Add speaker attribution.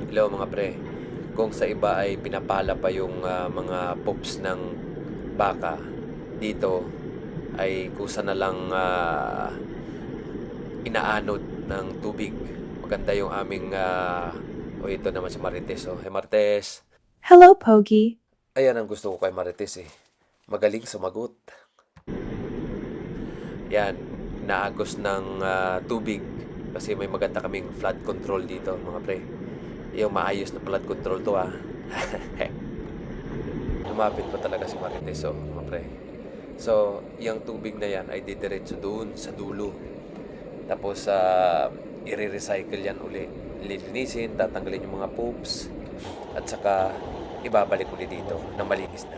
Speaker 1: Hello mga pre, kung sa iba ay pinapala pa yung mga poops ng baka, dito ay kusa na lang inaanod ng tubig. Maganda yung aming, o ito naman si Marites. Oh, hey Marites.
Speaker 2: Hello, Pogi.
Speaker 1: Ayan ang gusto ko kay Marites eh. Magaling sumagot. Yan, naagos ng tubig kasi may maganda kaming flood control dito mga pre. Yung maayos na flood control to ah. Lumapit pa talaga si Marites, oh, mga pre. So, yung tubig na yan ay didiretso doon sa dulo. Tapos, i-recycle yan uli. Lilinisin, tatanggalin yung mga poops, at saka ibabalik uli dito na malinis na.